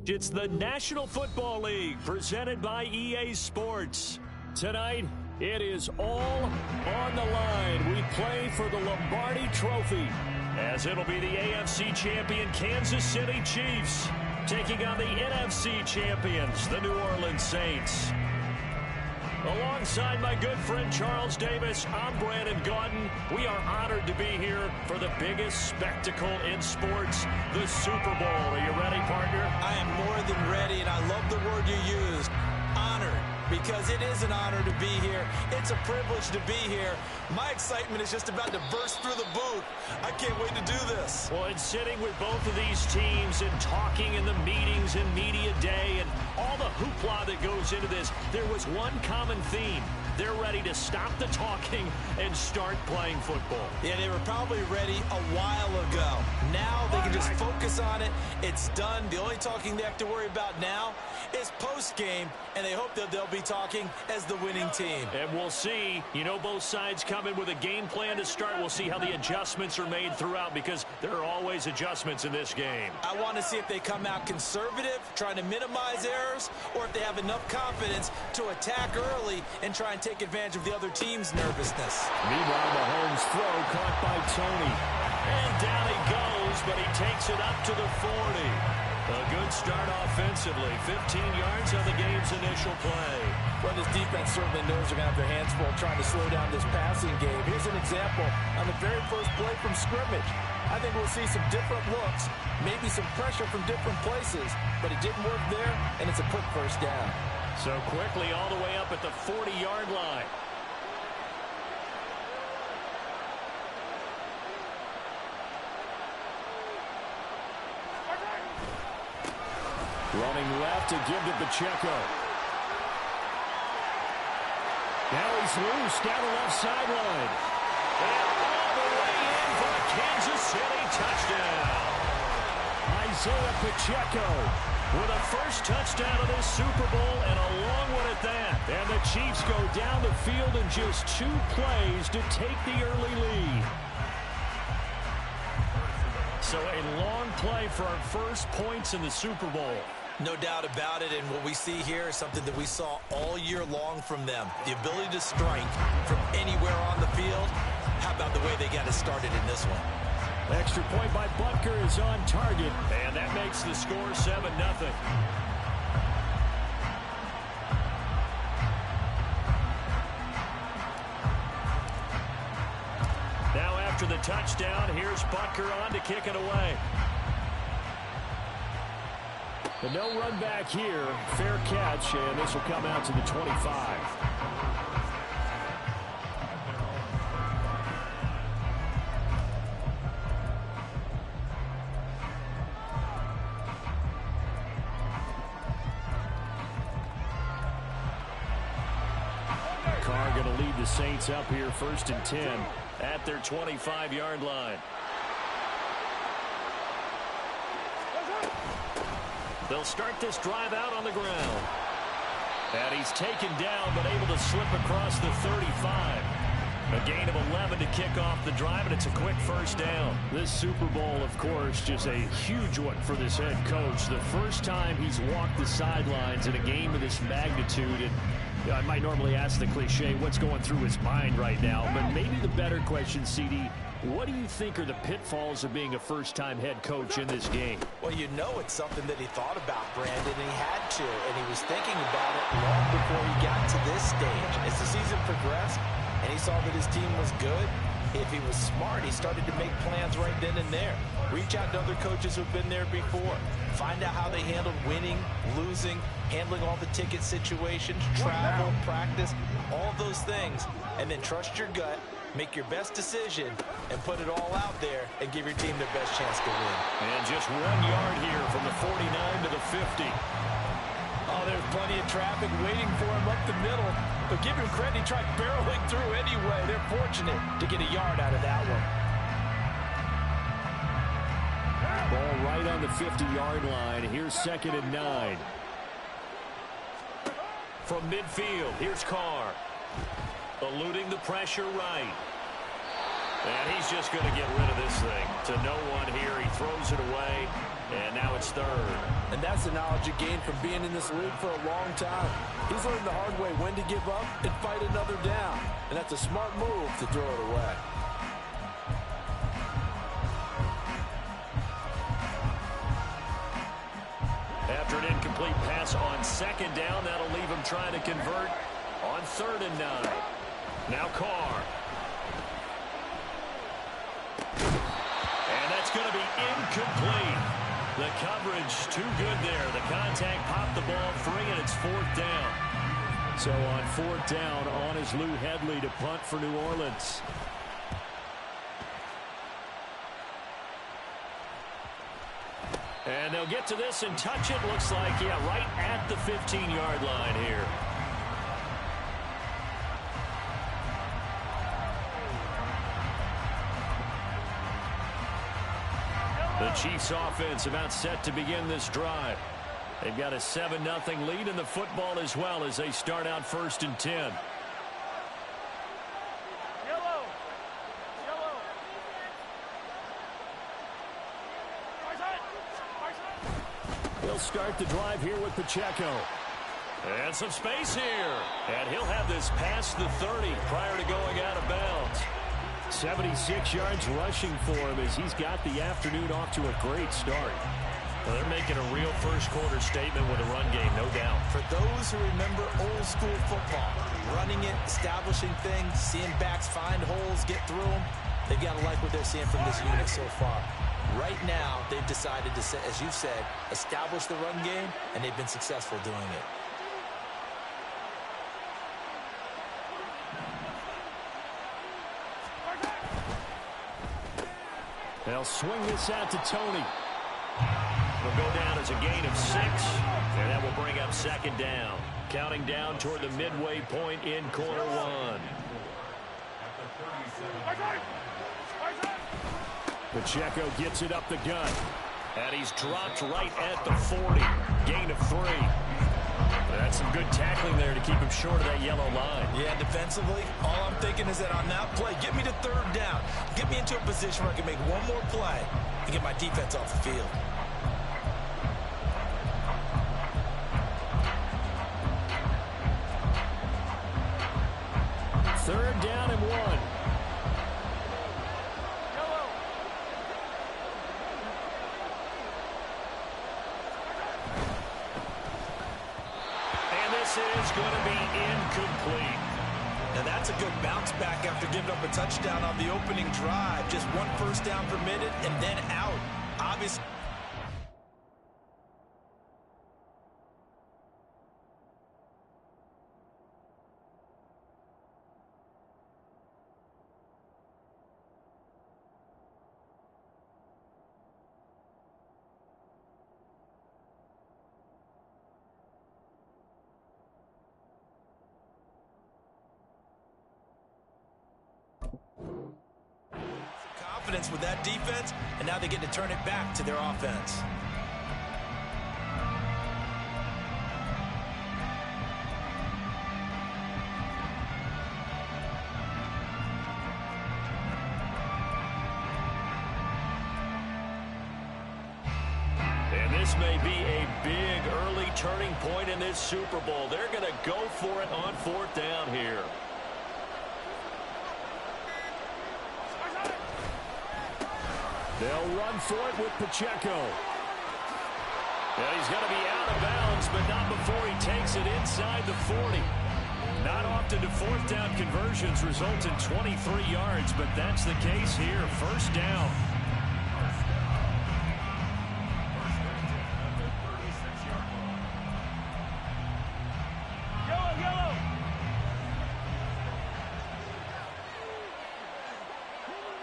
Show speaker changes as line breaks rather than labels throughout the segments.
It's the National Football League presented by EA Sports. Tonight, it is all on the line. We play for the Lombardi Trophy, as it'll be the AFC champion Kansas City Chiefs taking on the NFC champions, the New Orleans Saints. Alongside my good friend Charles Davis, I'm Brandon Gaudin. We are honored to be here for the biggest spectacle in sports, the Super Bowl. Are you ready, partner?
I am more than ready, and I love the word you used, honored, because it is an honor to be here. It's a privilege to be here. My excitement is just about to burst through the booth. I can't wait to do this.
Well, it's sitting with both of these teams and talking in the meetings and media day and all the hoopla that goes into this. There was one common theme. They're ready to stop the talking and start playing football.
Yeah, they were probably ready a while ago. Now they can just focus on it. It's done. The only talking they have to worry about now is post-game, and they hope that they'll be talking as the winning team.
And we'll see. You know, both sides come in with a game plan to start. We'll see how the adjustments are made throughout, because there are always adjustments in this game.
I want to see if they come out conservative, trying to minimize errors, or if they have enough confidence to attack early and try and take advantage of the other team's nervousness.
Meanwhile, Mahomes' throw caught by Tony. And down he goes, but he takes it up to the 40. A good start offensively. 15 yards on the game's initial play.
Well, this defense certainly knows they're going to have their hands full trying to slow down this passing game. Here's an example on the very first play from scrimmage. I think we'll see some different looks, maybe some pressure from different places, but it didn't work there, and it's a quick first down.
So quickly all the way up at the 40-yard line. Running left to give to Pacheco. Now he's loose down the left sideline. And all the way in for a Kansas City touchdown. Isaiah Pacheco with a first touchdown of this Super Bowl, and a long one at that. And the Chiefs go down the field in just 2 plays to take the early lead. So a long play for our first points in the Super Bowl.
No doubt about it, and what we see here is something that we saw all year long from them. The ability to strike from anywhere on the field. How about the way they got it started in this one?
Extra point by Butker is on target, and that makes the score 7-0. Now after the touchdown, here's Butker on to kick it away. But no run back here. Fair catch, and this will come out to the 25. Carr going to lead the Saints up here, 1st and 10 at their 25-yard line. They'll start this drive out on the ground. And he's taken down, but able to slip across the 35. A gain of 11 to kick off the drive, and it's a quick first down. This Super Bowl, of course, just a huge one for this head coach. The first time he's walked the sidelines in a game of this magnitude. And you know, I might normally ask the cliche, what's going through his mind right now? But maybe the better question, CD, what do you think are the pitfalls of being a first-time head coach in this game?
Well, you know it's something that he thought about, Brandon, and he had to, and he was thinking about it long before he got to this stage. As the season progressed, and he saw that his team was good, if he was smart, he started to make plans right then and there. Reach out to other coaches who've been there before. Find out how they handled winning, losing, handling all the ticket situations, travel, practice, all those things, and then trust your gut. Make your best decision and put it all out there and give your team their best chance to win.
And just 1 yard here from the 49 to the 50.
Oh, there's plenty of traffic waiting for him up the middle. But give him credit, he tried barreling through anyway. They're fortunate to get a yard out of that one.
Ball right on the 50-yard line. Here's 2nd and 9. From midfield, here's Carr. Eluding the pressure right. And he's just going to get rid of this thing to no one here. He throws it away. And now it's third.
And that's the knowledge you gain from being in this league for a long time. He's learned the hard way when to give up and fight another down. And that's a smart move to throw it away.
After an incomplete pass on second down, that'll leave him trying to convert on 3rd and 9. Now Carr. And that's going to be incomplete. The coverage too good there. The contact popped the ball free, and it's 4th down. So on 4th down, on is Lou Hedley to punt for New Orleans. And they'll get to this and touch it. Looks like, yeah, right at the 15-yard line here. The Chiefs offense about set to begin this drive. They've got a 7-0 lead in the football as well as they start out 1st and 10. He'll start the drive here with Pacheco. And some space here. And he'll have this past the 30 prior to going out of bounds. 76 yards rushing for him as he's got the afternoon off to a great start. Well, they're making a real first-quarter statement with a run game, no doubt.
For those who remember old-school football, running it, establishing things, seeing backs find holes, get through them, they've got to like what they're seeing from this unit so far. Right now, they've decided to, as you said, establish the run game, and they've been successful doing it.
They'll swing this out to Tony. Will go down as a gain of 6, and that will bring up 2nd down. Counting down toward the midway point in quarter 1. Pacheco gets it up the gut. And he's dropped right at the 40. Gain of 3. That's some good tackling there to keep him short of that yellow line.
Yeah, defensively, all I'm thinking is that on that play, get me to 3rd down. Get me into a position where I can make one more play and get my defense off the field.
Third down and 1. Is going to be incomplete.
Now that's a good bounce back after giving up a touchdown on the opening drive. Just 1 first down permitted and then out. Obviously. Confidence with that defense, and now they get to turn it back to their offense.
And this may be a big early turning point in this Super Bowl. They're going to go for it on 4th down here. They'll run for it with Pacheco. And he's going to be out of bounds, but not before he takes it inside the 40. Not often do 4th down conversions result in 23 yards, but that's the case here. 1st down.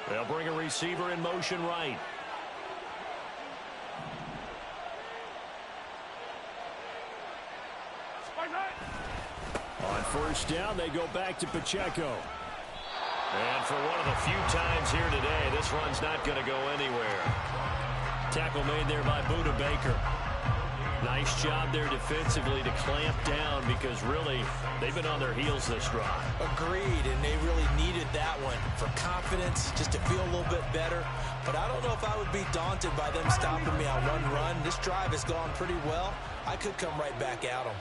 They'll bring a receiver in motion right. On 1st down, they go back to Pacheco. And for one of the few times here today, this run's not going to go anywhere. Tackle made there by Buda Baker. Nice job there defensively to clamp down because really they've been on their heels this drive.
Agreed, and they really needed that one for confidence, just to feel a little bit better. But I don't know if I would be daunted by them stopping me on one run. This drive has gone pretty well. I could come right back at them.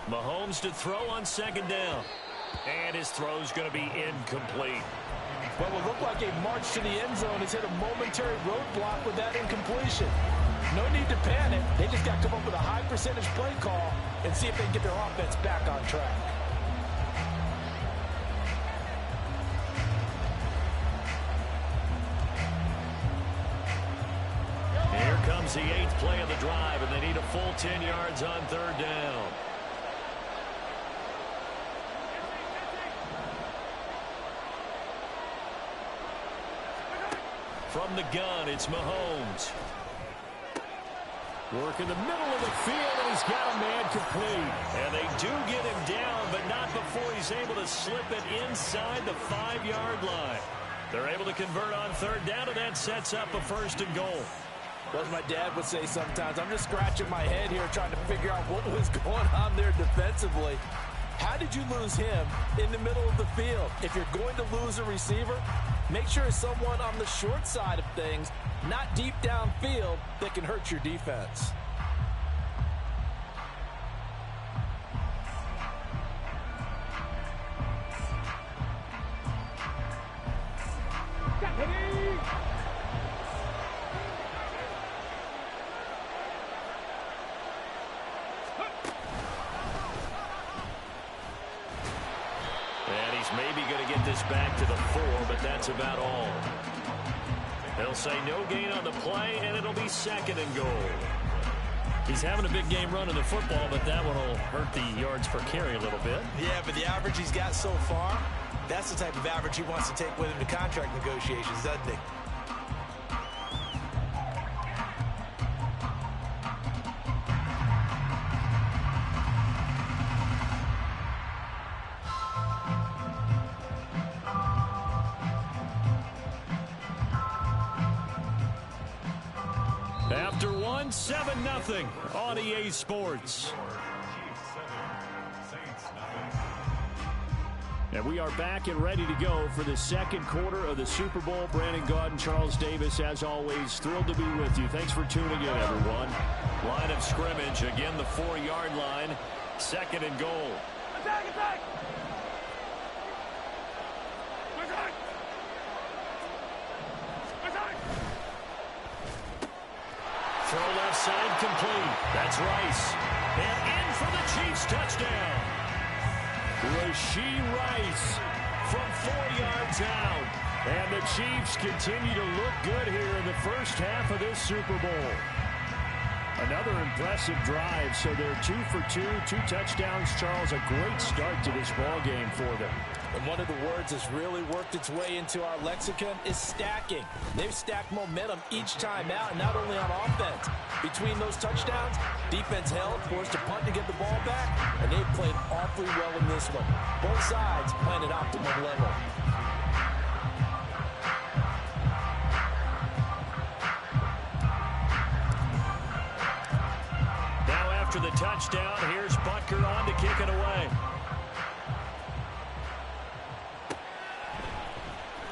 Mahomes to throw on second down. And his throw's going to be incomplete.
What will look like a march to the end zone has hit a momentary roadblock with that incompletion. No need to panic. They just got to come up with a high percentage play call and see if they can get their offense back on track.
Here comes the 8th play of the drive, and they need a full 10 yards on third down. From the gun, it's Mahomes. Work in the middle of the field, and he's got a man complete. And they do get him down, but not before he's able to slip it inside the 5-yard line. They're able to convert on third down, and that sets up a 1st and goal.
Well, as my dad would say sometimes, I'm just scratching my head here trying to figure out what was going on there defensively. How did you lose him in the middle of the field? If you're going to lose a receiver, make sure it's someone on the short side of things, not deep downfield, that can hurt your defense.
And he's maybe going to get this back to the 4, but that's about all. They'll say no gain on the play, and it'll be 2nd and goal. He's having a big game running the football, but that one will hurt the yards per carry a little bit.
Yeah, but the average he's got so far, that's the type of average he wants to take with him to contract negotiations, doesn't he?
After 7-0 on EA Sports. And we are back and ready to go for the 2nd quarter of the Super Bowl. Brandon Gaudin, Charles Davis, as always, thrilled to be with you. Thanks for tuning in, everyone. Line of scrimmage, again the 4-yard line, 2nd and goal.
Attack, attack!
Throw left side complete. That's Rice. And in for the Chiefs touchdown. Rashee Rice from 4 yards out. And the Chiefs continue to look good here in the first half of this Super Bowl. Another impressive drive. So they're 2 for 2, 2 touchdowns. Charles, a great start to this ball game for them.
And one of the words that's really worked its way into our lexicon is stacking. They've stacked momentum each time out, and not only on offense. Between those touchdowns, defense held, forced a punt to get the ball back, and they've played awfully well in this one. Both sides playing at optimum level.
Now after the touchdown, here's Butker on to kick it away.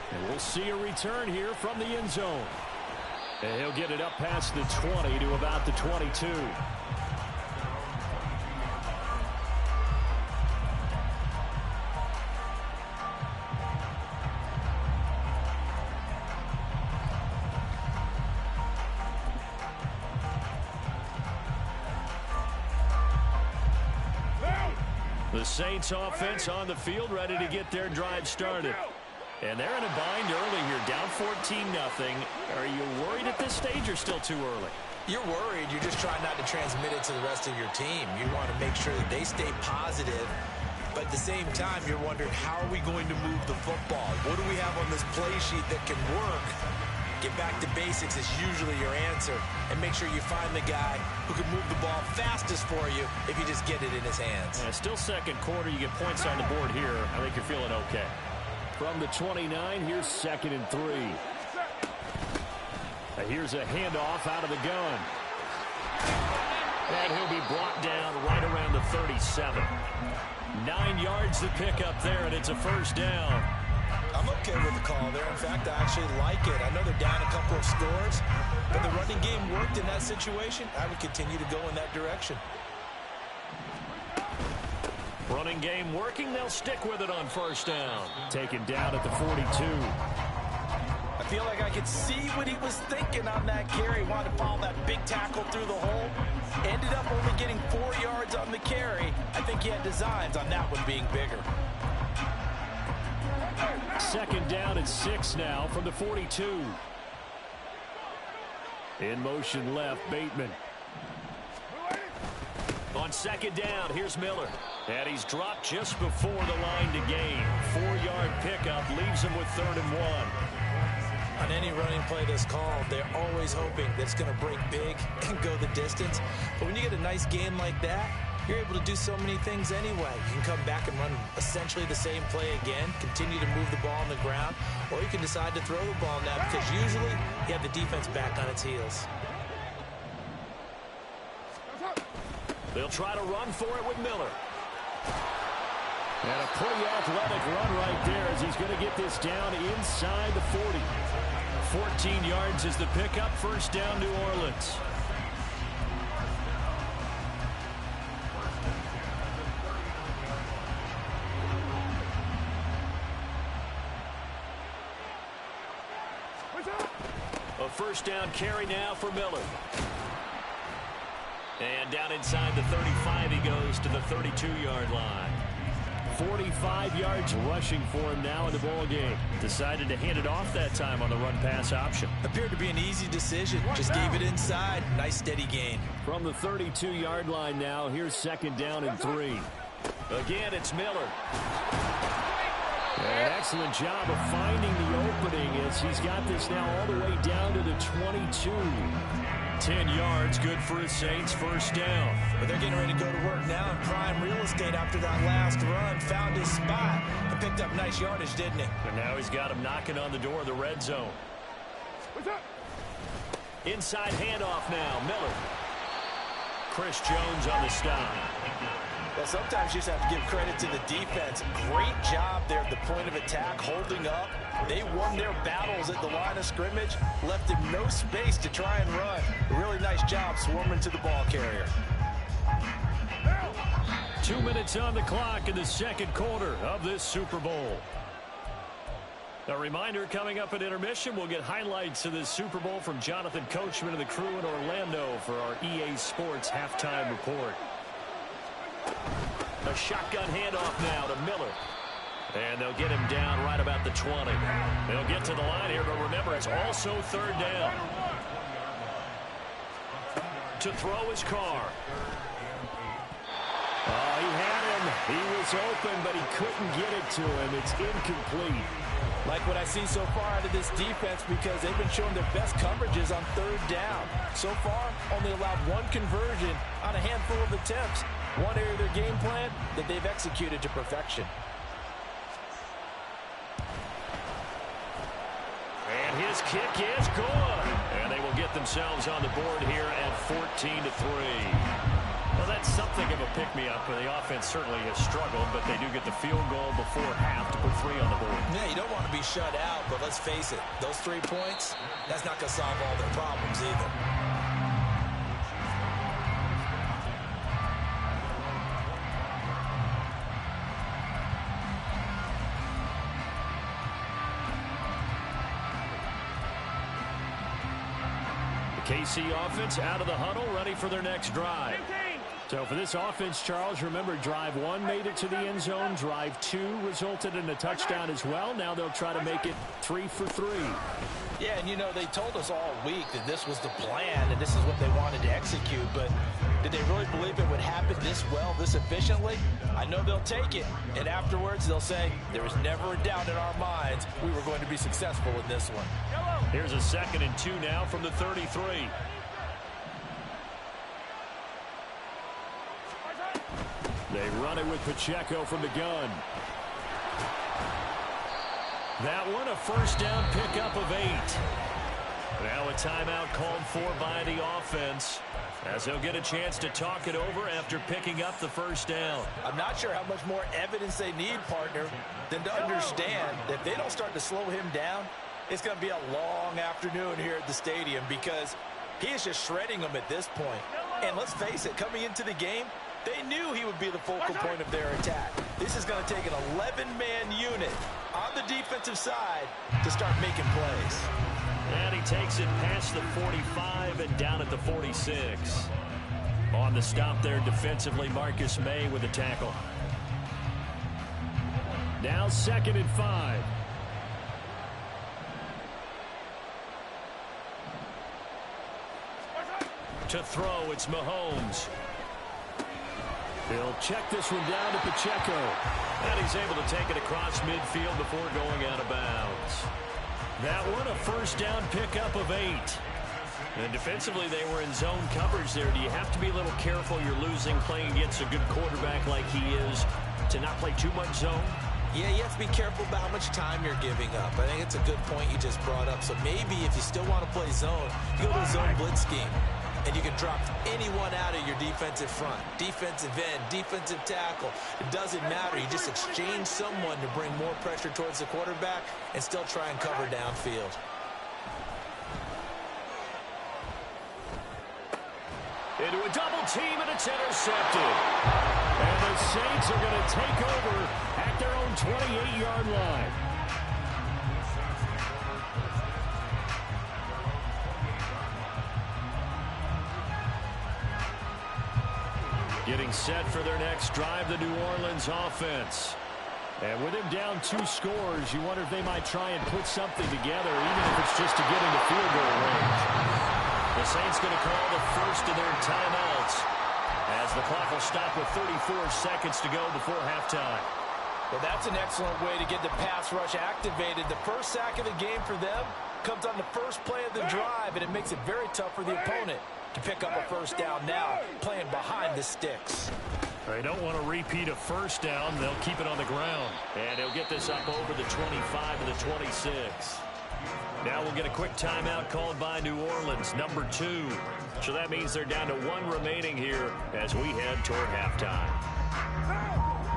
And we'll see a return here from the end zone. And he'll get it up past the 20 to about the 22. The Saints offense on the field, ready to get their drive started. And they're in a bind early here, down 14-0. Are you worried at this stage or still too early?
You're worried. You're just trying not to transmit it to the rest of your team. You want to make sure that they stay positive. But at the same time, you're wondering, how are we going to move the football? What do we have on this play sheet that can work? Get back to basics is usually your answer. And make sure you find the guy who can move the ball fastest for you if you just get it in his hands.
Yeah, still 2nd quarter. You get points on the board here. I think you're feeling okay. From the 29, here's 2nd and 3. Here's a handoff out of the gun. And he'll be brought down right around the 37. 9 yards to pick up there, and it's a first down.
I'm okay with the call there. In fact, I actually like it. I know they're down a couple of scores, but the running game worked in that situation. I would continue to go in that direction.
Running game working. They'll stick with it on first down. Taken down at the 42.
I feel like I could see what he was thinking on that carry. Wanted to follow that big tackle through the hole. Ended up only getting 4 yards on the carry. I think he had designs on that one being bigger.
2nd down and 6 now from the 42. In motion left, Bateman. On 2nd down, here's Miller. And he's dropped just before the line to gain. 4-yard pickup leaves him with 3rd and 1.
On any running play that's called, they're always hoping that it's going to break big and go the distance. But when you get a nice game like that, you're able to do so many things anyway. You can come back and run essentially the same play again, continue to move the ball on the ground, or you can decide to throw the ball now because usually you have the defense back on its heels.
They'll try to run for it with Miller. And a pretty athletic run right there as he's going to get this down inside the 40. 14 yards is the pickup. First down, New Orleans. A first down carry now for Miller. And down inside the 35 he goes to the 32-yard line. 45 yards rushing for him now in the ball game. Decided to hand it off that time on the run-pass option.
Appeared to be an easy decision. Just gave it inside. Nice steady gain.
From the 32-yard line now, here's 2nd down and 3. Again, it's Miller. An excellent job of finding the opening as he's got this now all the way down to the 22. 10 yards, good for his Saints, first down.
But they're getting ready to go to work now in prime real estate after that last run. Found his spot and picked up nice yardage, didn't he?
And now he's got him knocking on the door of the red zone. Inside handoff now, Miller. Chris Jones on the stop.
Well, sometimes you just have to give credit to the defense. Great job there at the point of attack, holding up. They won their battles at the line of scrimmage, left him no space to try and run. A really nice job swarming to the ball carrier.
2 minutes on the clock in the second quarter of this Super Bowl. A reminder, coming up at intermission, we'll get highlights of this Super Bowl from Jonathan Coachman and the crew in Orlando for our EA Sports halftime report. A shotgun handoff now to Miller. And they'll get him down right about the 20. They'll get to the line here, but remember, it's also 3rd down. To throw his car. He had him. He was open, but he couldn't get it to him. It's incomplete.
Like what I see so far out of this defense because they've been showing their best coverages on 3rd down. So far, only allowed 1 conversion on a handful of attempts. One area of their game plan that they've executed to perfection.
And his kick is good. And they will get themselves on the board here at 14-3. Well, that's something of a pick-me-up. The offense certainly has struggled, but they do get the field goal before half to put 3 on the board.
Yeah, you don't want to be shut out, but let's face it, those 3 points, that's not going to solve all their problems either.
KC offense out of the huddle, ready for their next drive. So for this offense, Charles, remember drive 1 made it to the end zone. Drive 2 resulted in a touchdown as well. Now they'll try to make it 3 for 3.
Yeah, and you know, they told us all week that this was the plan and this is what they wanted to execute, but did they really believe it would happen this well, this efficiently? I know they'll take it, and afterwards they'll say, there was never a doubt in our minds we were going to be successful in this one.
Here's a 2nd and 2 now from the 33. They run it with Pacheco from the gun. That one a first down pickup of 8. Now a timeout called for by the offense, as they'll get a chance to talk it over after picking up the first down.
I'm not sure how much more evidence they need, partner, than to understand that if they don't start to slow him down, it's going to be a long afternoon here at the stadium, because he is just shredding them at this point. And let's face it, coming into the game, they knew he would be the focal point of their attack. This is going to take an 11-man unit on the defensive side to start making plays.
And he takes it past the 45 and down at the 46. On the stop there defensively, Marcus May with a tackle. Now 2nd and 5. To throw, it's Mahomes. He'll check this one down to Pacheco. And he's able to take it across midfield before going out of bounds. That one a first down pickup of 8. And defensively, they were in zone coverage there. Do you have to be a little careful? You're losing playing against a good quarterback like he is to not play too much zone?
Yeah, you have to be careful about how much time you're giving up. I think it's a good point you just brought up. So maybe if you still want to play zone, you go to a zone blitz scheme. And you can drop anyone out of your defensive front. Defensive end, defensive tackle. It doesn't matter. You just exchange someone to bring more pressure towards the quarterback and still try and cover downfield.
Into a double team, and it's intercepted. And the Saints are going to take over at their own 28-yard line. Getting set for their next drive, the New Orleans offense. And with him down 2 scores, you wonder if they might try and put something together, even if it's just to get into field goal range. The Saints going to call the first of their timeouts, as the clock will stop with 34 seconds to go before halftime.
Well, that's an excellent way to get the pass rush activated. The first sack of the game for them comes on the first play of the drive, and it makes it very tough for the opponent to pick up a first down now, playing behind the sticks.
They don't want to repeat a first down. They'll keep it on the ground. And they'll get this up over the 25 to the 26. Now we'll get a quick timeout called by New Orleans, number 2. So that means they're down to 1 remaining here as we head toward halftime.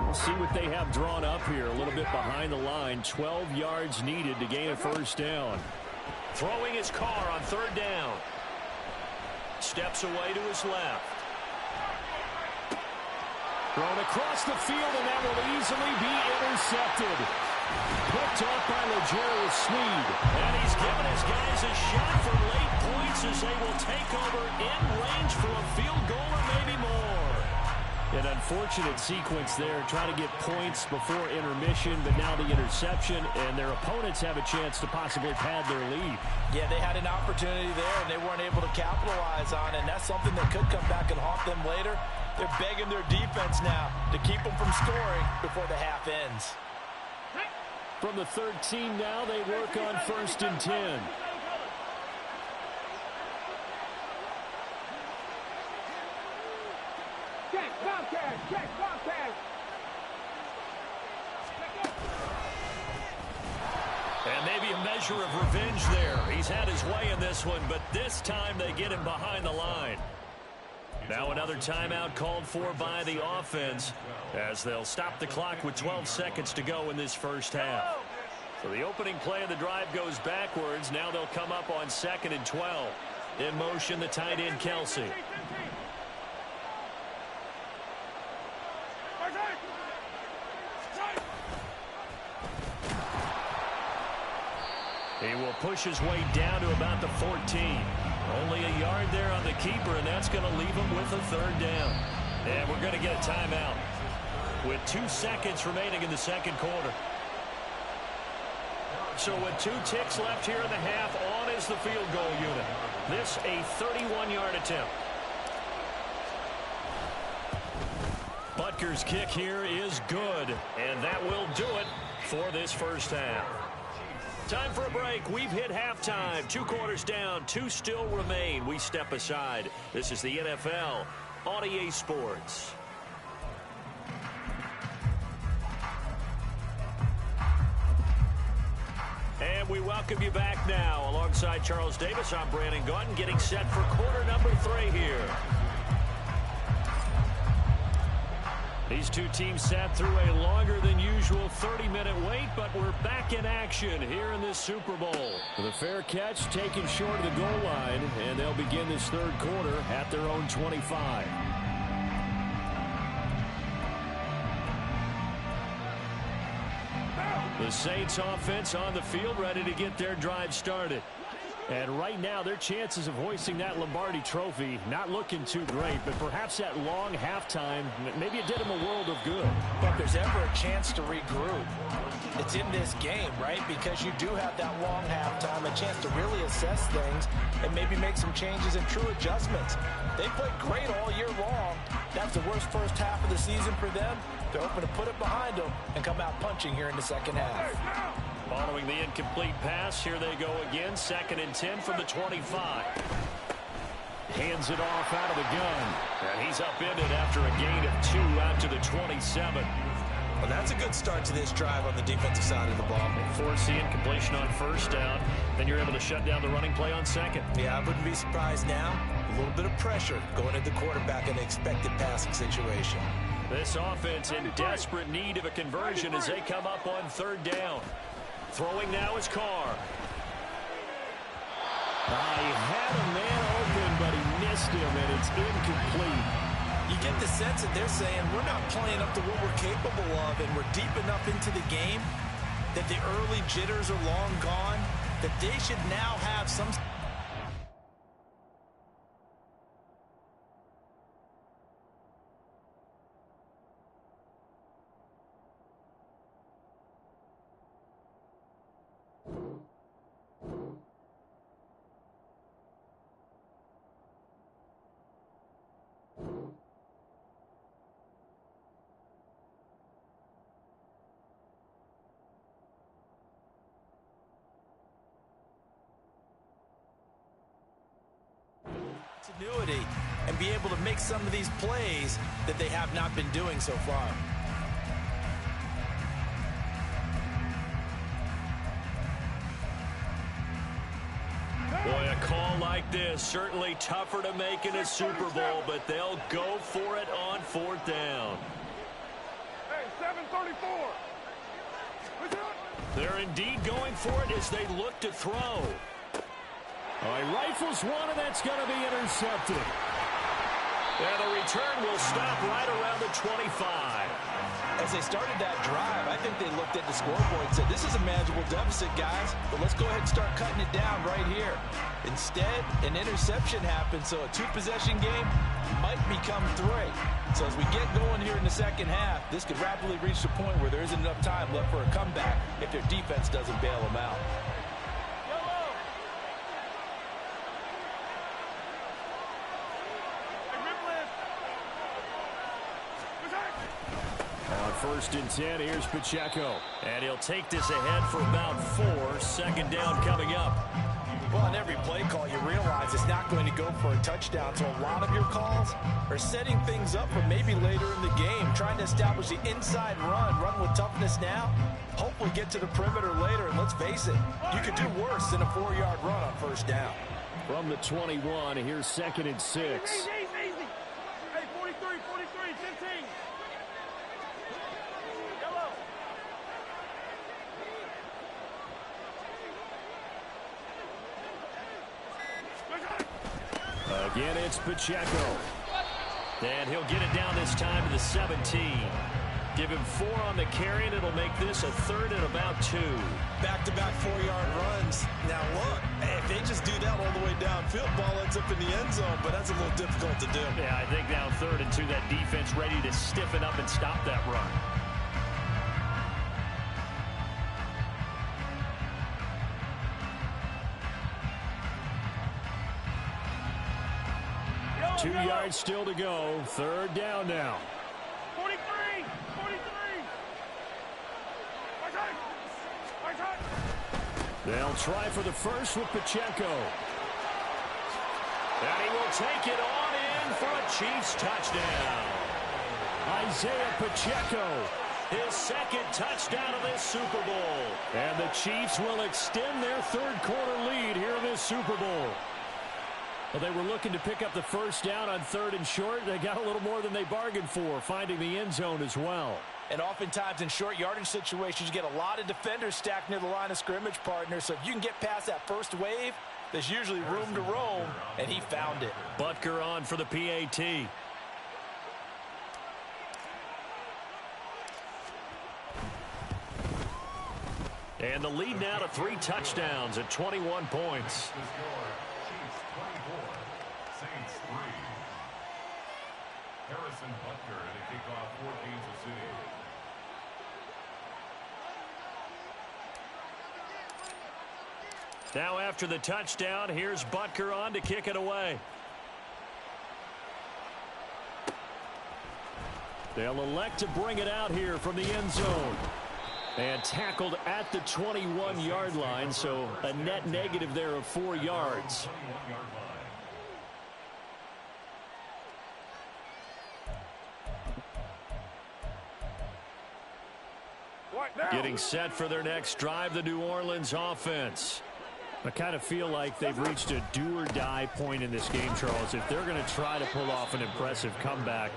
We'll see what they have drawn up here, a little bit behind the line. 12 yards needed to gain a first down. Throwing his car on 3rd down. Steps away to his left. Thrown across the field, and that will easily be intercepted. Picked off by L'Jarius Sneed. And he's given his guys a shot for late points as they will take over in range for a field goal or maybe more. An unfortunate sequence there, trying to get points before intermission, but now the interception, and their opponents have a chance to possibly pad their lead.
Yeah, they had an opportunity there, and they weren't able to capitalize on it, and that's something that could come back and haunt them later. They're begging their defense now to keep them from scoring before the half ends.
From the 13 now, they work on 1st and 10. And maybe a measure of revenge there. He's had his way in this one, but this time they get him behind the line. Now another timeout called for by the offense, as they'll stop the clock with 12 seconds to go in this first half. So the opening play of the drive goes backwards. Now they'll come up on 2nd and 12. In motion, the tight end, Kelsey. He will push his way down to about the 14. Only a yard there on the keeper, and that's going to leave him with a 3rd down. And we're going to get a timeout with 2 seconds remaining in the second quarter. So with 2 ticks left here in the half, on is the field goal unit. This a 31-yard attempt. Butker's kick here is good, and that will do it for this first half. Time for a break. We've hit halftime. 2 quarters down. 2 still remain. We step aside. This is the NFL on EA Sports. We welcome you back now. Alongside Charles Davis, I'm Brandon Gaudin, getting set for quarter number 3 here. These two teams sat through a longer than usual 30-minute wait, but we're back in action here in this Super Bowl. With a fair catch taken short of the goal line, and they'll begin this third quarter at their own 25. The Saints offense on the field, ready to get their drive started. And right now, their chances of hoisting that Lombardi trophy not looking too great, but perhaps that long halftime, maybe it did them a world of good.
But if there's ever a chance to regroup, it's in this game, right? Because you do have that long halftime, a chance to really assess things and maybe make some changes and true adjustments. They played great all year long. That's the worst first half of the season for them. They're hoping to put it behind them and come out punching here in the second half.
Following the incomplete pass, here they go again. 2nd and 10 from the 25. Hands it off out of the gun. And he's upended after a gain of 2 out to the 27.
Well, that's a good start to this drive on the defensive side of the ball.
Force the incompletion on first down. Then you're able to shut down the running play on second.
Yeah, I wouldn't be surprised now. A little bit of pressure going at the quarterback in an expected passing situation.
This offense in desperate need of a conversion as they come up on 3rd down. Throwing now is Carr. He had a man open, but he missed him, and it's incomplete.
You get the sense that they're saying we're not playing up to what we're capable of, and we're deep enough into the game that the early jitters are long gone, that they should now have some... continuity and be able to make some of these plays that they have not been doing so far.
Boy, a call like this, certainly tougher to make in a Super Bowl, but they'll go for it on 4th down.
Hey, 734.
They're indeed going for it as they look to throw. He rifles one, and that's going to be intercepted. And the return will stop right around the 25.
As they started that drive, I think they looked at the scoreboard and said, this is a manageable deficit, guys, but let's go ahead and start cutting it down right here. Instead, an interception happened, so a 2-possession game might become 3. So as we get going here in the second half, this could rapidly reach the point where there isn't enough time left for a comeback if their defense doesn't bail them out.
On 1st and 10, here's Pacheco. And he'll take this ahead for about 4. 2nd down coming up.
Well, on every play call, you realize it's not going to go for a touchdown. So a lot of your calls are setting things up for maybe later in the game, trying to establish the inside run with toughness now, hopefully get to the perimeter later. And let's face it, you could do worse than a 4-yard run on 1st down.
From the 21, here's 2nd and 6.
Easy. Hey, 43, 15. Yellow.
Again, it's Pacheco. And he'll get it down this time to the 17. Give him 4 on the carry, and it'll make this a 3rd and about 2.
Back-to-back 4-yard runs. Now, look, if they just do that all the way downfield, ball ends up in the end zone, but that's a little difficult to do.
Yeah, I think now 3rd and 2, that defense ready to stiffen up and stop that run.
Yellow,
2
yellow.
yards still to go. 3rd down now.
43.
They'll try for the first with Pacheco. And he will take it on in for a Chiefs touchdown. Isaiah Pacheco His second touchdown of this Super Bowl. And the Chiefs will extend their third-quarter lead here in this Super Bowl. Well, they were looking to pick up the first down on 3rd and short. They got a little more than they bargained for, finding the end zone as well.
And oftentimes in short yardage situations, you get a lot of defenders stacked near the line of scrimmage, partner. So if you can get past that first wave, there's usually room to roam, and he found it.
Butker on for the PAT. And the lead now to 3 touchdowns at 21 points.
Harrison Butker to kick off for Kansas City.
Now after the touchdown, here's Butker on to kick it away. They'll elect to bring it out here from the end zone. And tackled at the 21-yard line, so a net negative there of 4 yards. Getting set for their next drive, the New Orleans offense. I kind of feel like they've reached a do-or-die point in this game, Charles. If they're going to try to pull off an impressive comeback,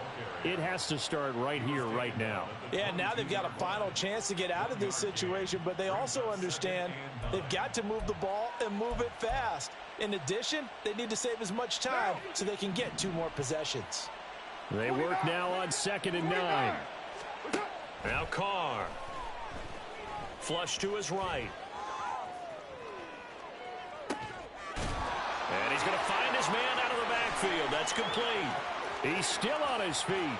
it has to start right here, right now.
Yeah, now they've got a final chance to get out of this situation, but they also understand they've got to move the ball and move it fast. In addition, they need to save as much time so they can get 2 more possessions.
They work now on 2nd and 9. Now Carr. Flush to his right. And he's going to find his man out of the backfield. That's complete. He's still on his feet.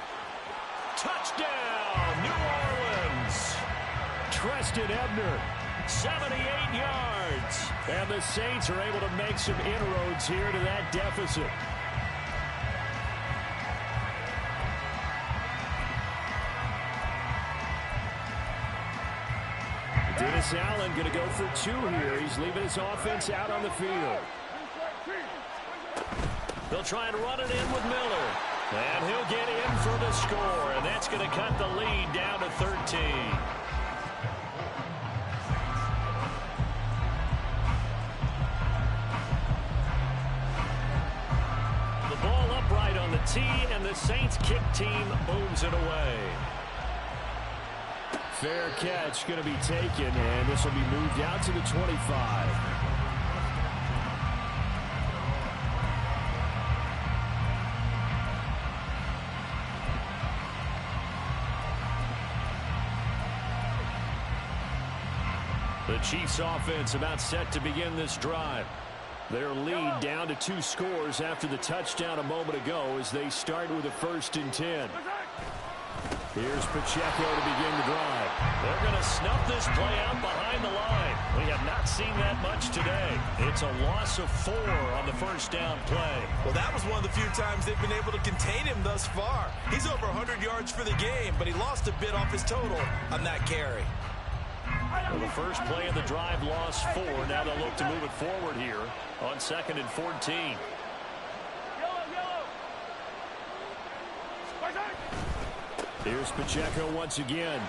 Touchdown, New Orleans. Treston Ebner, 78 yards. And the Saints are able to make some inroads here to that deficit. Dennis Allen going to go for 2 here. He's leaving his offense out on the field. They'll try and run it in with Miller. And he'll get in for the score. And that's going to cut the lead down to 13. The ball upright on the tee, and the Saints kick team moves it away. Fair catch going to be taken, and this will be moved out to the 25. The Chiefs offense about set to begin this drive. Their lead down to 2 scores after the touchdown a moment ago as they start with a 1st and 10. Here's Pacheco to begin the drive. They're going to snuff this play out behind the line. We have not seen that much today. It's a loss of 4 on the first down play.
Well, that was one of the few times they've been able to contain him thus far. He's over 100 yards for the game, but he lost a bit off his total on that carry.
Well, the first play of the drive lost 4. Now they'll look to move it forward here on 2nd and 14. Here's Pacheco once again.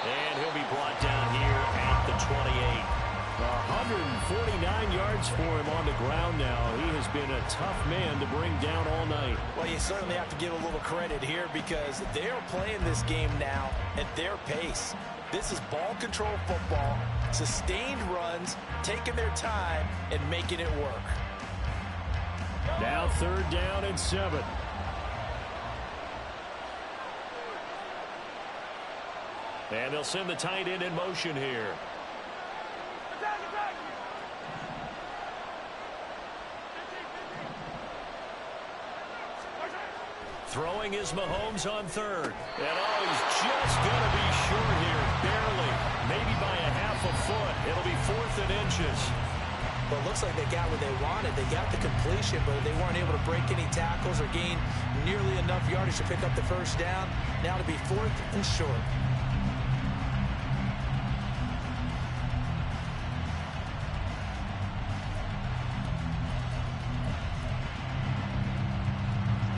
And he'll be brought down here at the 28. 149 yards for him on the ground now. He has been a tough man to bring down all night.
Well, you certainly have to give a little credit here because they're playing this game now at their pace. This is ball control football, sustained runs, taking their time, and making it work.
Now 3rd down and 7. And they'll send the tight end in motion here. Throwing is Mahomes on 3rd. And he's just going to be short here, barely, maybe by a half a foot. It'll be 4th and inches.
Well, it looks like they got what they wanted. They got the completion, but they weren't able to break any tackles or gain nearly enough yardage to pick up the first down. Now to be 4th and short.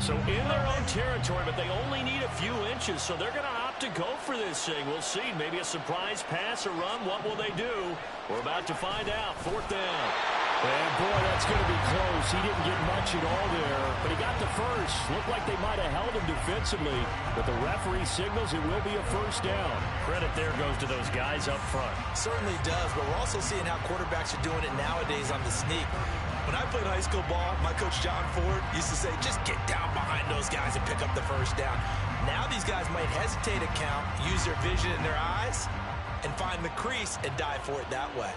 So in their own territory, but they only need a few inches, so they're going to opt to go for this thing. We'll see. Maybe a surprise pass or run. What will they do? We're about to find out. 4th down.
And, boy, that's going to be close. He didn't get much at all there, but he got the first. Looked like they might have held him defensively, but the referee signals it will be a 1st down.
Credit there goes to those guys up front.
Certainly does, but we're also seeing how quarterbacks are doing it nowadays on the sneak. When I played high school ball, my coach John Ford used to say, just get down behind those guys and pick up the 1st down. Now these guys might hesitate to count, use their vision in their eyes, and find the crease and dive for it that way.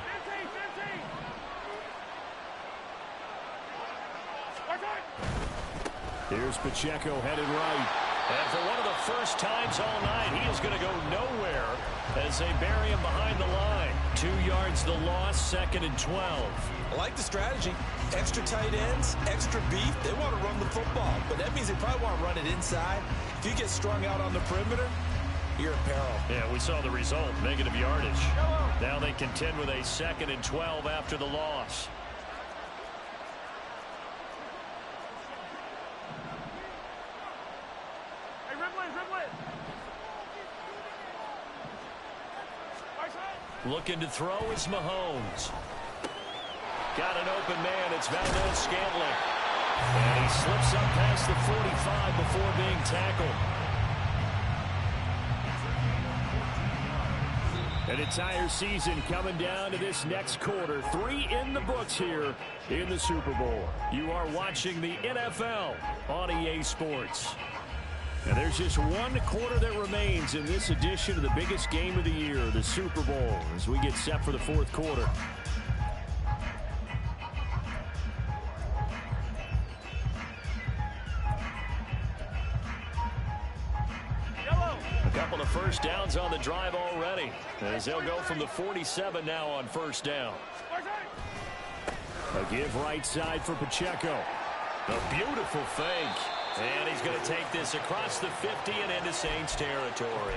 Here's Pacheco headed right.
And for one of the first times all night, he is going to go nowhere as they bury him behind the line. 2 yards the loss, 2nd and 12.
I like the strategy. Extra tight ends, extra beef. They want to run the football, but that means they probably want to run it inside. If you get strung out on the perimeter, you're in peril.
Yeah, we saw the result, negative yardage. Now they contend with a 2nd and 12 after the loss. Looking to throw is Mahomes. Got an open man. It's Valdez-Scantling. And he slips up past the 45 before being tackled.
An entire season coming down to this next quarter. 3 in the books here in the Super Bowl.
You are watching the NFL on EA Sports.
And there's just 1 quarter that remains in this edition of the biggest game of the year, the Super Bowl, as we get set for the 4th quarter.
A couple of 1st downs on the drive already, as they'll go from the 47 now on 1st down.
A give right side for Pacheco.
A beautiful fake. And he's going to take this across the 50 and into Saints territory.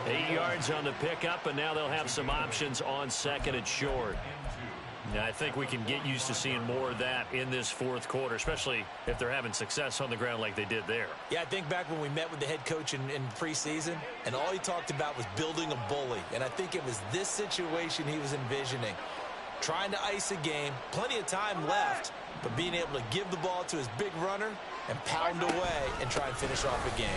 8 yards on the pickup, and now they'll have some options on 2nd and short. Now, I think we can get used to seeing more of that in this 4th quarter, especially if they're having success on the ground like they did there.
Yeah, I think back when we met with the head coach in preseason, and all he talked about was building a bully. And I think it was this situation he was envisioning. Trying to ice a game, plenty of time left, but being able to give the ball to his big runner and pound away and try and finish off a game.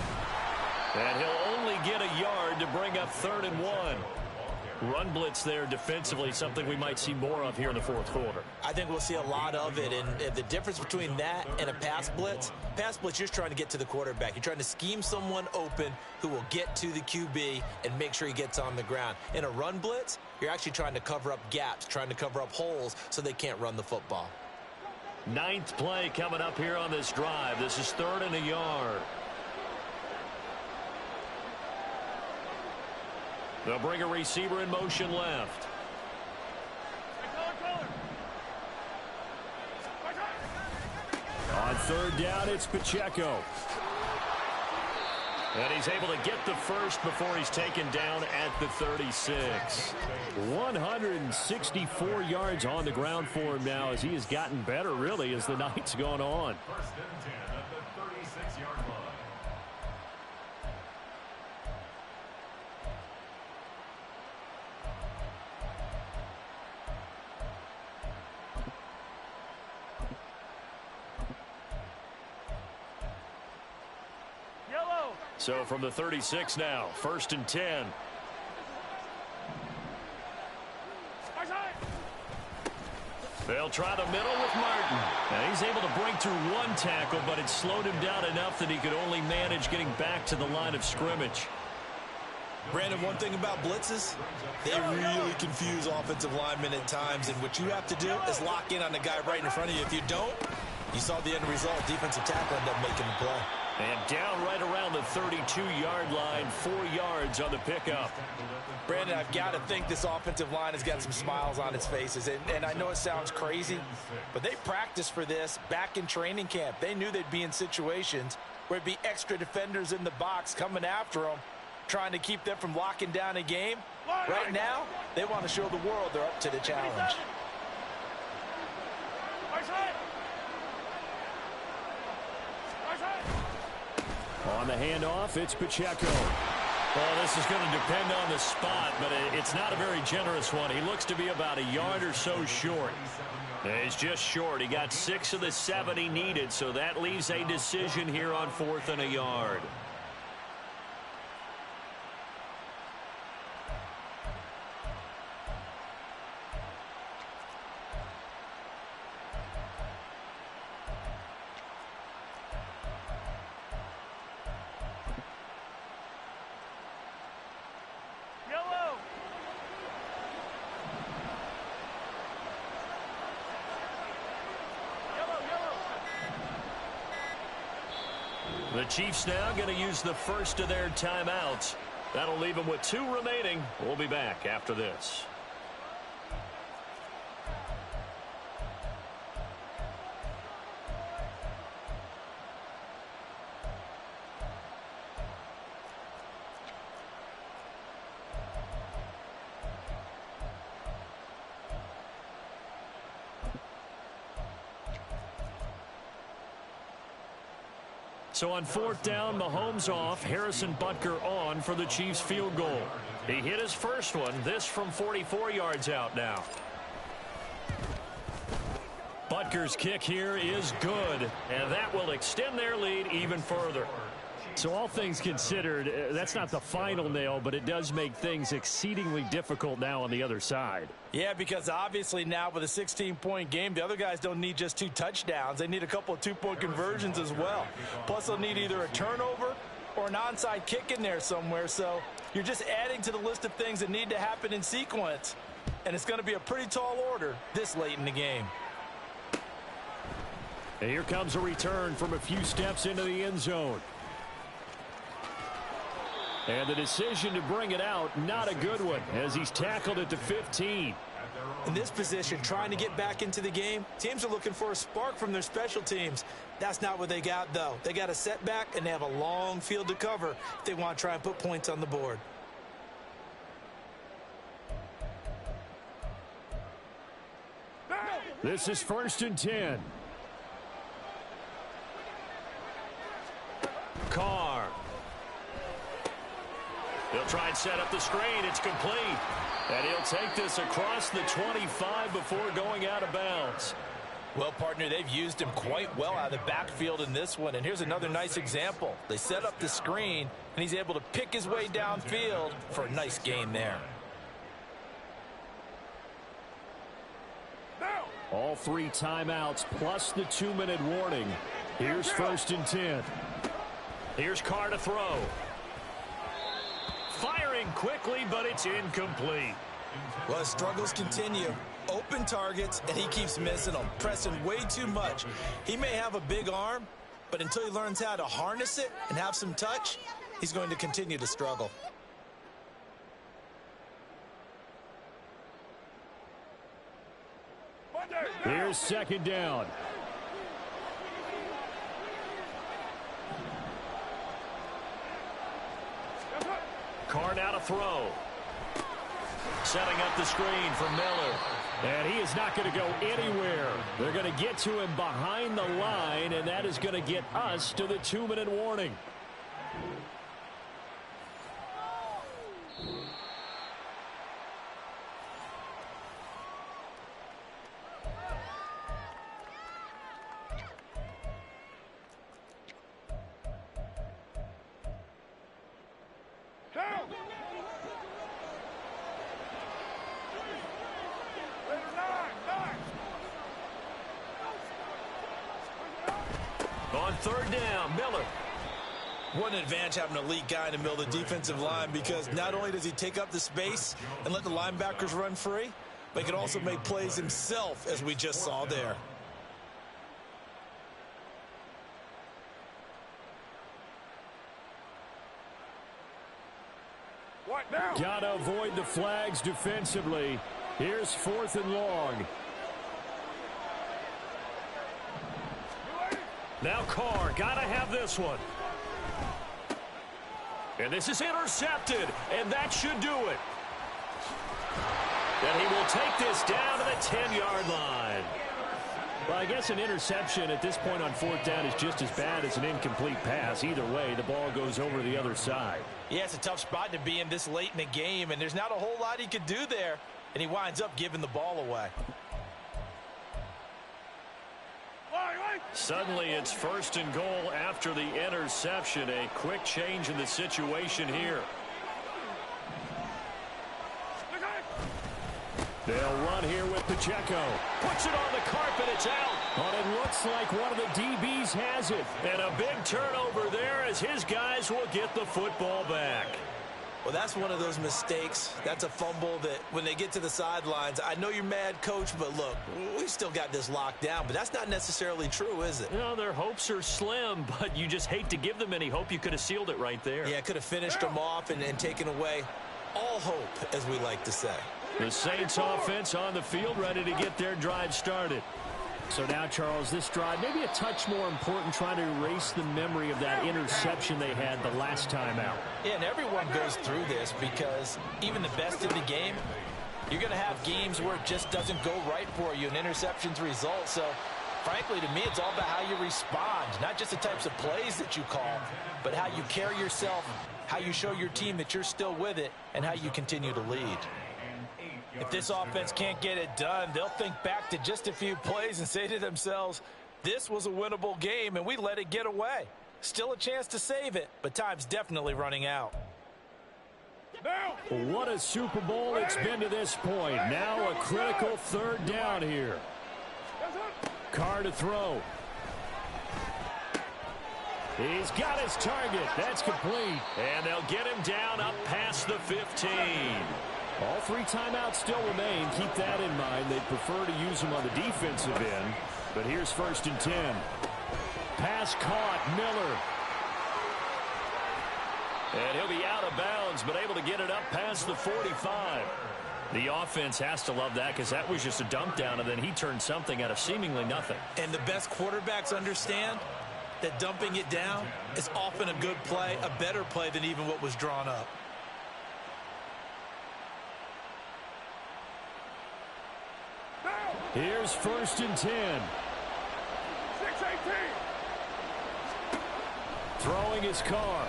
And he'll only get a yard to bring up 3rd and 1. Run blitz there defensively, something we might see more of here in the 4th quarter.
I think we'll see a lot of it, and the difference between that and a pass blitz, you're just trying to get to the quarterback. You're trying to scheme someone open who will get to the QB and make sure he gets on the ground. In a run blitz, you're actually trying to cover up gaps, trying to cover up holes so they can't run the football.
9th play coming up here on this drive. This is 3rd and a yard. They'll bring a receiver in motion left.
On 3rd down, it's Pacheco.
And he's able to get the first before he's taken down at the 36.
164 yards on the ground for him now as he has gotten better, really, as the night's gone on.
1st and 10 at the 36-yard line.
So from the 36 now, 1st and 10. They'll try the middle with Martin. And he's able to break through 1 tackle, but it slowed him down enough that he could only manage getting back to the line of scrimmage.
Brandon, one thing about blitzes, they really confuse offensive linemen at times, and what you have to do is lock in on the guy right in front of you. If you don't, you saw the end result. Defensive tackle ended up making the play.
And down right around the 32-yard line, 4 yards on the pickup.
Brandon, I've got to think this offensive line has got some smiles on its faces. And I know it sounds crazy, but they practiced for this back in training camp. They knew they'd be in situations where it'd be extra defenders in the box coming after them, trying to keep them from locking down a game. Right now, they want to show the world they're up to the challenge.
Right side.
On the handoff, it's Pacheco.
Well, this is going to depend on the spot, but it's not a very generous one. He looks to be about a yard or so short. He's just short. He got 6 of the 7 he needed, so that leaves a decision here on 4th and a yard. The Chiefs now going to use the first of their timeouts. That'll leave them with 2 remaining. We'll be back after this. So on 4th down, Mahomes off, Harrison Butker on for the Chiefs field goal. He hit his first one, this from 44 yards out now. Butker's kick here is good, and that will extend their lead even further.
So all things considered, that's not the final nail, but it does make things exceedingly difficult now on the other side.
Yeah, because obviously now with a 16-point game, the other guys don't need just 2 touchdowns. They need a couple of 2-point conversions as well. Plus, they'll need either a turnover or an onside kick in there somewhere. So you're just adding to the list of things that need to happen in sequence. And it's going to be a pretty tall order this late in the game.
And here comes a return from a few steps into the end zone. And the decision to bring it out, not a good one, as he's tackled at the 15.
In this position, trying to get back into the game, teams are looking for a spark from their special teams. That's not what they got, though. They got a setback, and they have a long field to cover if they want to try and put points on the board.
This is 1st and 10.
Carr. He'll try and set up the screen. It's complete. And he'll take this across the 25 before going out of bounds.
Well, partner, they've used him quite well out of the backfield in this one. And here's another nice example. They set up the screen, and he's able to pick his way downfield for a nice gain there.
All 3 timeouts plus the 2-minute warning. Here's 1st and 10.
Here's Carr to throw. Firing quickly, but it's incomplete.
Well, his struggles continue. Open targets, and he keeps missing them, pressing way too much. He may have a big arm, but until he learns how to harness it and have some touch, he's going to continue to struggle.
Here's 2nd down.
Carr now to throw. Setting up the screen for Miller.
And he is not going to go anywhere. They're going to get to him behind the line, and that is going to get us to the 2-minute warning.
On 3rd down, Miller.
What an advantage having an elite guy in the middle of the defensive line, because not only does he take up the space and let the linebackers run free, but he can also make plays himself, as we just saw there.
What now?
Gotta avoid the flags defensively. Here's 4th and long.
Now Carr, gotta have this one. And this is intercepted, and that should do it. And he will take this down to the 10-yard line.
Well, I guess an interception at this point on 4th down is just as bad as an incomplete pass. Either way, the ball goes over the other side.
Yeah, it's a tough spot to be in this late in the game, and there's not a whole lot he could do there, and he winds up giving the ball away.
Suddenly, it's 1st and goal after the interception. A quick change in the situation here.
They'll run here with Pacheco.
Puts it on the carpet. It's out.
But it looks like one of the DBs has it.
And a big turnover there as his guys will get the football back.
Well, that's one of those mistakes. That's a fumble that when they get to the sidelines, I know you're mad, Coach, but look, we still got this locked down. But that's not necessarily true, is it?
You know, their hopes are slim, but you just hate to give them any hope. You could have sealed it right there.
Yeah, could have finished them off and taken away all hope, as we like to say.
The Saints offense on the field, ready to get their drive started.
So now, Charles, this drive maybe a touch more important, trying to erase the memory of that interception they had the last time out.
Yeah, and everyone goes through this because even the best in the game, you're going to have games where it just doesn't go right for you, and interceptions result. So, frankly, to me, it's all about how you respond, not just the types of plays that you call, but how you carry yourself, how you show your team that you're still with it, and how you continue to lead. If this offense can't get it done, they'll think back to just a few plays and say to themselves, this was a winnable game and we let it get away. Still a chance to save it, but time's definitely running out.
What a Super Bowl it's been to this point. Now a critical 3rd down here. Carr to throw. He's got his target. That's complete.
And they'll get him down up past the 15.
All 3 timeouts still remain. Keep that in mind. They'd prefer to use them on the defensive end. But here's 1st and 10. Pass caught. Miller.
And he'll be out of bounds, but able to get it up past the 45. The offense has to love that because that was just a dump down, and then he turned something out of seemingly nothing.
And the best quarterbacks understand that dumping it down is often a good play, a better play than even what was drawn up.
Here's 1st and 10.
6-18.
Throwing his Carr.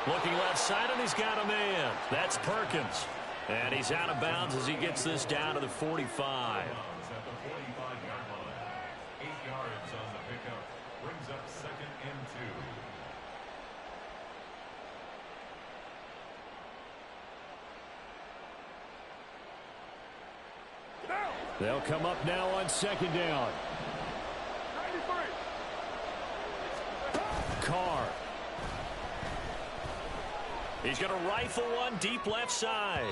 Looking left side, and he's got a man. That's Perkins. And he's out of bounds as he gets this down to the 45.
At the 45-yard line. 8 yards on the pickup. Brings up 2nd and 2.
They'll come up now on 2nd down.
93.
Carr.
He's going to rifle one deep left side.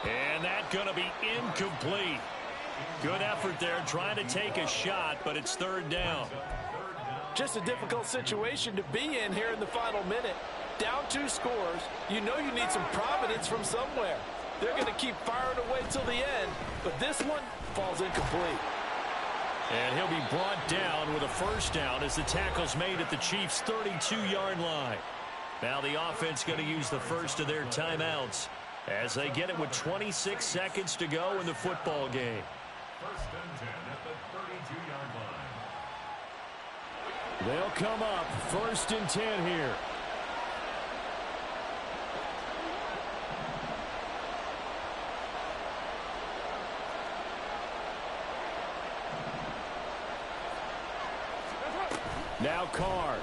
And that's going to be incomplete. Good effort there trying to take a shot, but it's 3rd down.
Just a difficult situation to be in here in the final minute. Down 2 scores. You know you need some providence from somewhere. They're going to keep firing away till the end, but this one falls incomplete.
And he'll be brought down with a 1st down as the tackle's made at the Chiefs' 32-yard line. Now the offense going to use the first of their timeouts as they get it with 26 seconds to go in the football game.
1st and 10 at the 32-yard line.
They'll come up 1st and 10 here. Now Carr.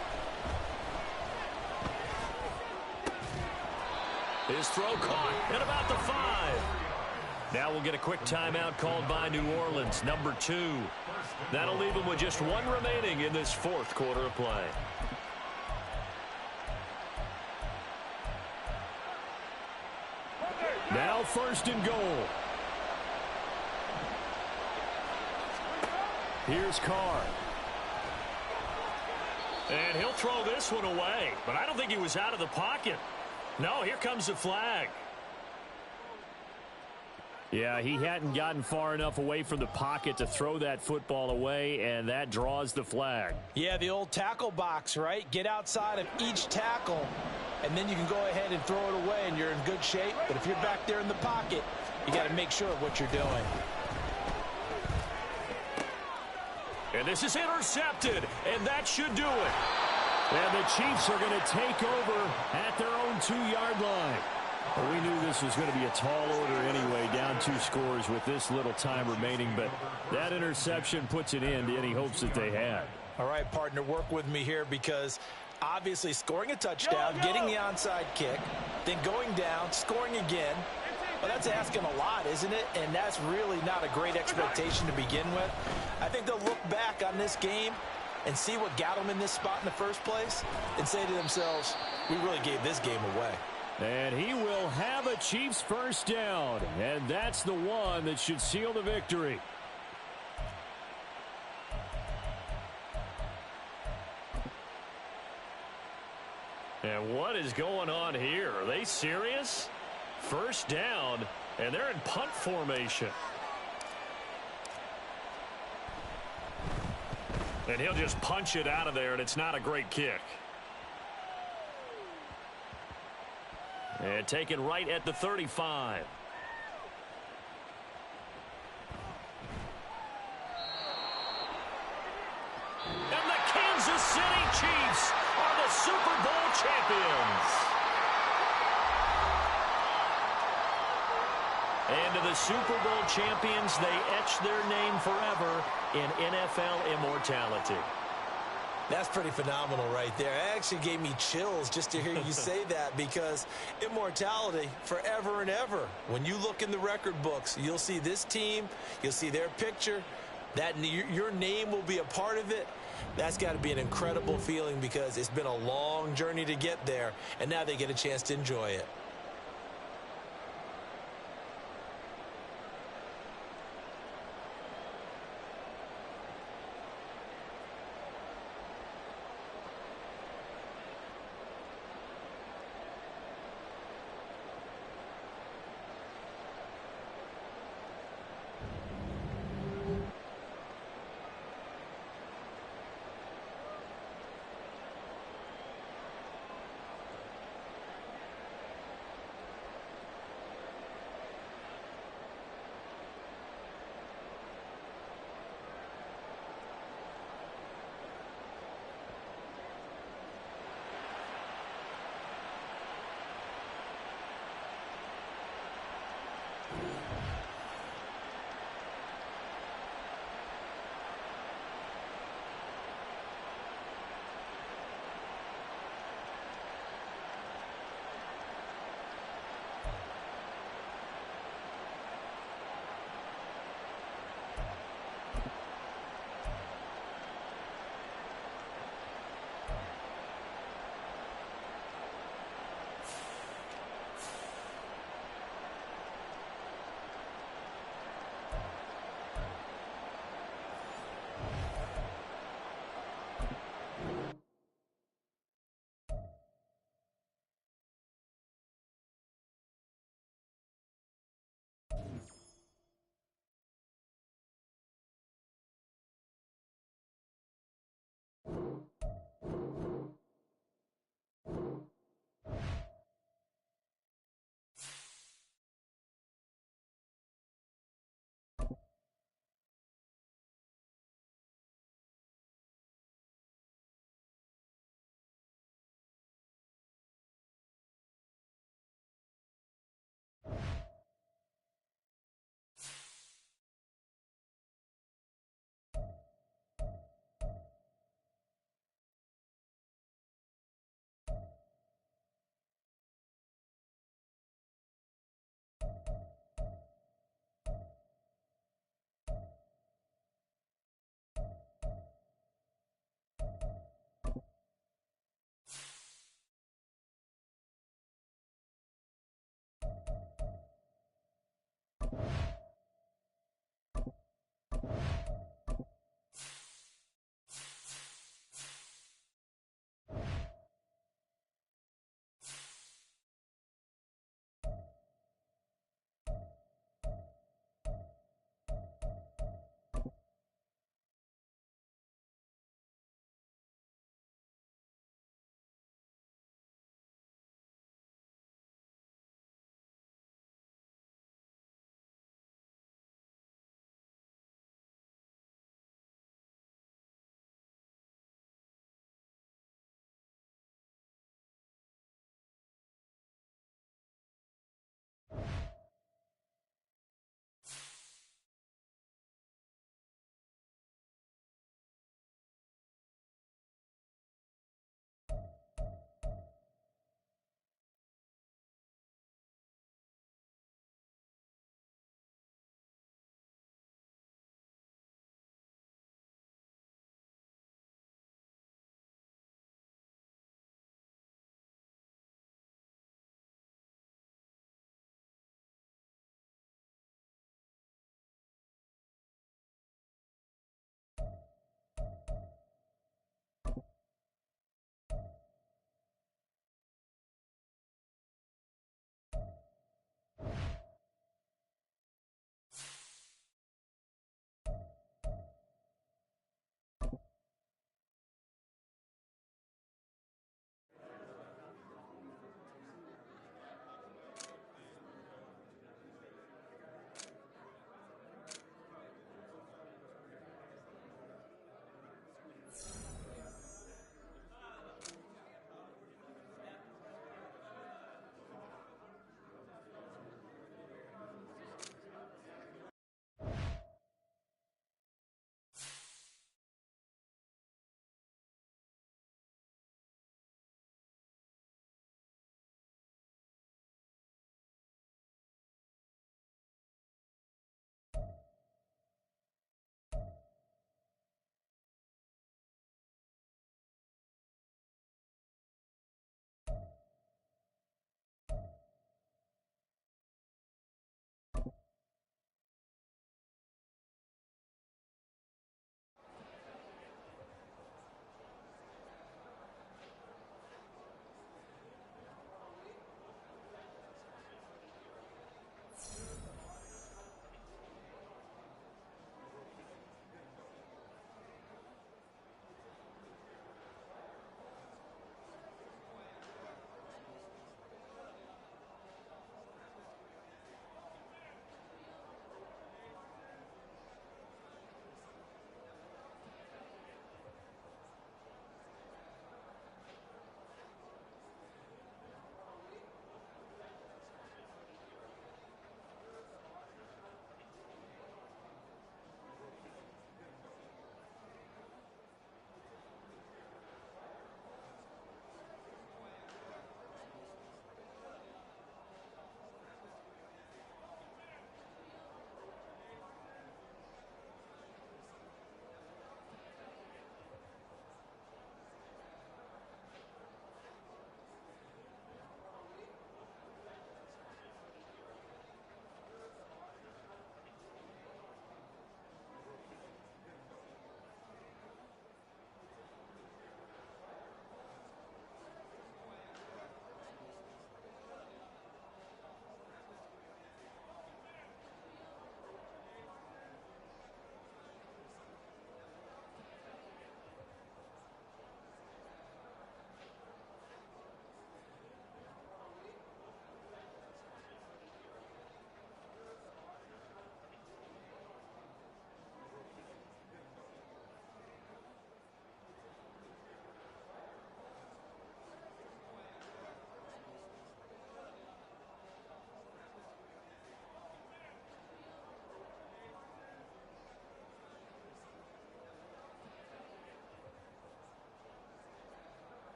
His throw caught at about the 5. Now we'll get a quick timeout called by New Orleans, number 2. That'll leave them with just 1 remaining in this 4th quarter of play.
Now 1st and goal. Here's Carr.
And he'll throw this one away, but I don't think he was out of the pocket. No, here comes the flag.
Yeah, he hadn't gotten far enough away from the pocket to throw that football away, and that draws the flag.
Yeah, the old tackle box, right? Get outside of each tackle, and then you can go ahead and throw it away, and you're in good shape. But if you're back there in the pocket, you got to make sure of what you're doing.
And this is intercepted, and that should do it.
And the Chiefs are going to take over at their own 2-yard line. Well, we knew this was going to be a tall order anyway, down 2 scores with this little time remaining, but that interception puts an end to any hopes that they had.
All right, partner, work with me here because obviously scoring a touchdown, getting the onside kick, then going down, scoring again, well, that's asking a lot, isn't it? And that's really not a great expectation to begin with. I think they'll look back on this game and see what got them in this spot in the first place and say to themselves, we really gave this game away.
And he will have a Chiefs first down, and that's the one that should seal the victory.
And what is going on here? Are they serious? First down, and they're in punt formation. And he'll just punch it out of there, and it's not a great kick. And taken right at the 35. And the Kansas City Chiefs are the Super Bowl champions. And to the Super Bowl champions, they etch their name forever in NFL immortality.
That's pretty phenomenal right there. It actually gave me chills just to hear you say that because immortality forever and ever. When you look in the record books, you'll see this team, you'll see their picture, that your name will be a part of it. That's got to be an incredible feeling because it's been a long journey to get there, and now they get a chance to enjoy it.